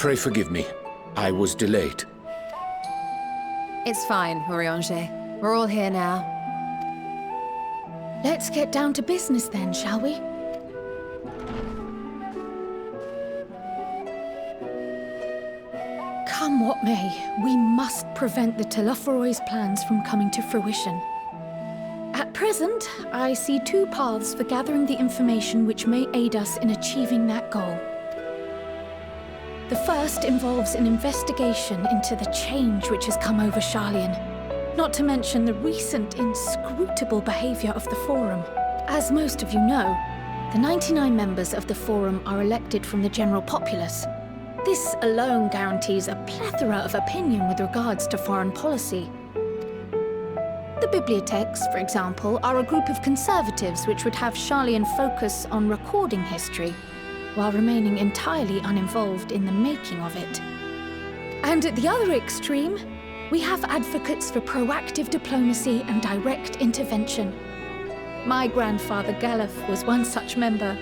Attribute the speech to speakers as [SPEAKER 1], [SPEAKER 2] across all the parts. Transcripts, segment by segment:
[SPEAKER 1] Pray forgive me. I was delayed.
[SPEAKER 2] It's fine, Urianger. We're all here now.
[SPEAKER 3] Let's get down to business then, shall we? Come what may, we must prevent the Telophoroi's plans from coming to fruition. At present, I see two paths for gathering the information which may aid us in achieving that goal. The first involves an investigation into the change which has come over Sharlayan, not to mention the recent inscrutable behavior of the Forum. As most of you know, the 99 members of the Forum are elected from the general populace. This alone guarantees a plethora of opinion with regards to foreign policy. The bibliotheques, for example, are a group of conservatives which would have Sharlayan focus on recording history, while remaining entirely uninvolved in the making of it. And at the other extreme, we have advocates for proactive diplomacy and direct intervention. My grandfather Galef was one such member,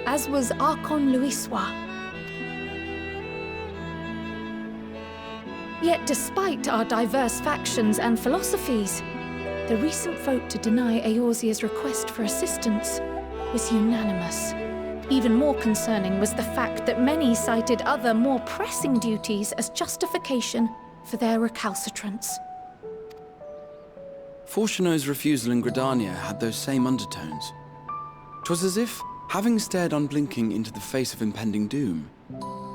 [SPEAKER 3] as was Archon Louisois. Yet despite our diverse factions and philosophies, the recent vote to deny Eorzea's request for assistance was unanimous. Even more concerning was the fact that many cited other, more pressing duties as justification for their recalcitrance.
[SPEAKER 4] Fortuno's refusal in Gridania had those same undertones. 'Twas as if, having stared unblinking into the face of impending doom,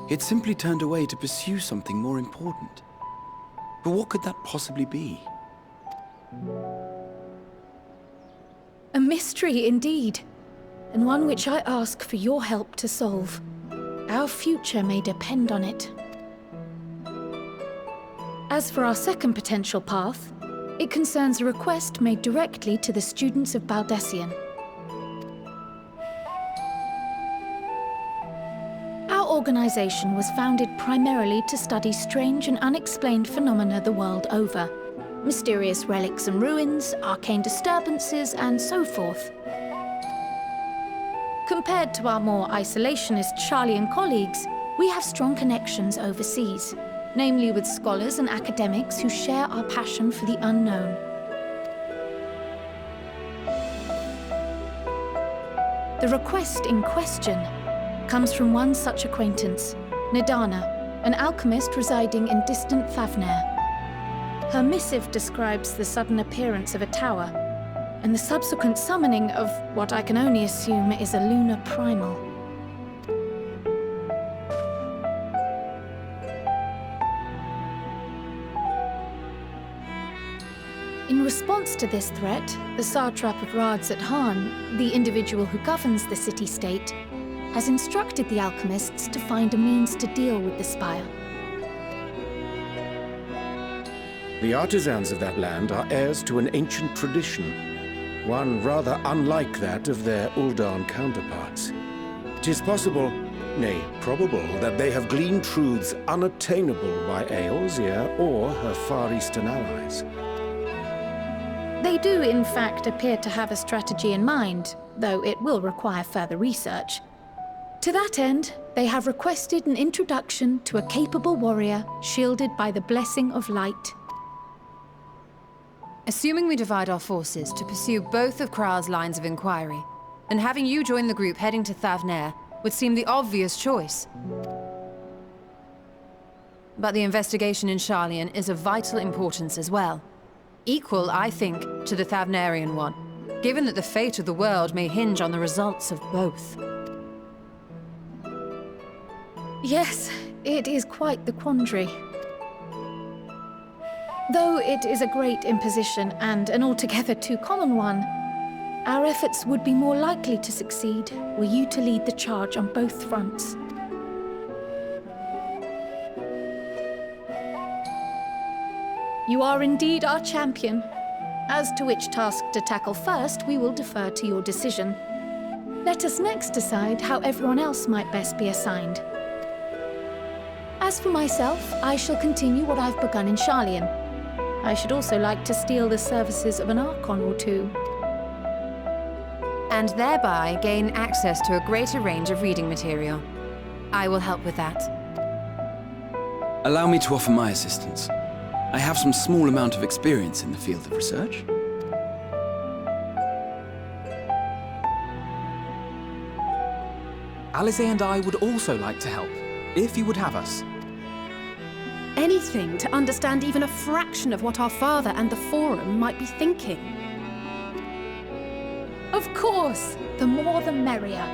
[SPEAKER 4] he had simply turned away to pursue something more important. But what could that possibly be?
[SPEAKER 3] A mystery indeed, and one which I ask for your help to solve. Our future may depend on it. As for our second potential path, it concerns a request made directly to the students of Baldessian. Our organization was founded primarily to study strange and unexplained phenomena the world over. Mysterious relics and ruins, arcane disturbances, and so forth. Compared to our more isolationist Sharlayan colleagues, we have strong connections overseas, namely with scholars and academics who share our passion for the unknown. The request in question comes from one such acquaintance, Nidana, an alchemist residing in distant Thavnair. Her missive describes the sudden appearance of a tower, and the subsequent summoning of what I can only assume is a lunar primal. In response to this threat, the satrap of Radzat-Han, the individual who governs the city-state, has instructed the alchemists to find a means to deal with the spire.
[SPEAKER 1] The artisans of that land are heirs to an ancient tradition, one rather unlike that of their Uldan counterparts. It is possible, nay, probable, that they have gleaned truths unattainable by Eorzea or her Far Eastern allies.
[SPEAKER 3] They do, in fact, appear to have a strategy in mind, though it will require further research. To that end, they have requested an introduction to a capable warrior shielded by the blessing of light.
[SPEAKER 2] Assuming we divide our forces to pursue both of Kral's lines of inquiry, and having you join the group heading to Thavnair would seem the obvious choice. But the investigation in Sharlayan is of vital importance as well. Equal, I think, to the Thavnairian one, given that the fate of the world may hinge on the results of both.
[SPEAKER 3] Yes, it is quite the quandary. Though it is a great imposition and an altogether too common one, our efforts would be more likely to succeed were you to lead the charge on both fronts. You are indeed our champion. As to which task to tackle first, we will defer to your decision. Let us next decide how everyone else might best be assigned. As for myself, I shall continue what I've begun in Sharlayan. I should also like to steal the services of an Archon or two.
[SPEAKER 2] And thereby gain access to a greater range of reading material. I will help with that.
[SPEAKER 4] Allow me to offer my assistance. I have some small amount of experience in the field of research.
[SPEAKER 5] Alice and I would also like to help, if you would have us.
[SPEAKER 6] Anything to understand even a fraction of what our father and the Forum might be thinking.
[SPEAKER 3] Of course! The more the merrier.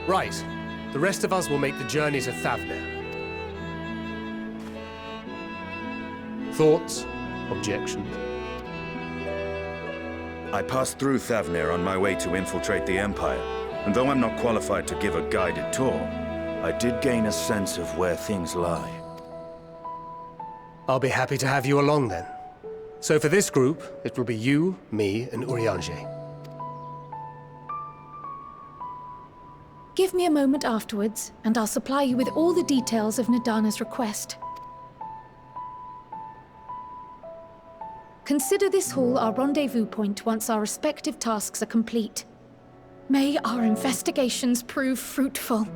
[SPEAKER 7] Right. The rest of us will make the journey to Thavner. Thoughts? Objections?
[SPEAKER 8] I passed through Thavner on my way to infiltrate the Empire, and though I'm not qualified to give a guided tour, I did gain a sense of where things lie.
[SPEAKER 7] I'll be happy to have you along then. So for this group, it will be you, me, and Urianger.
[SPEAKER 3] Give me a moment afterwards, and I'll supply you with all the details of Nadana's request. Consider this hall our rendezvous point once our respective tasks are complete. May our investigations prove fruitful.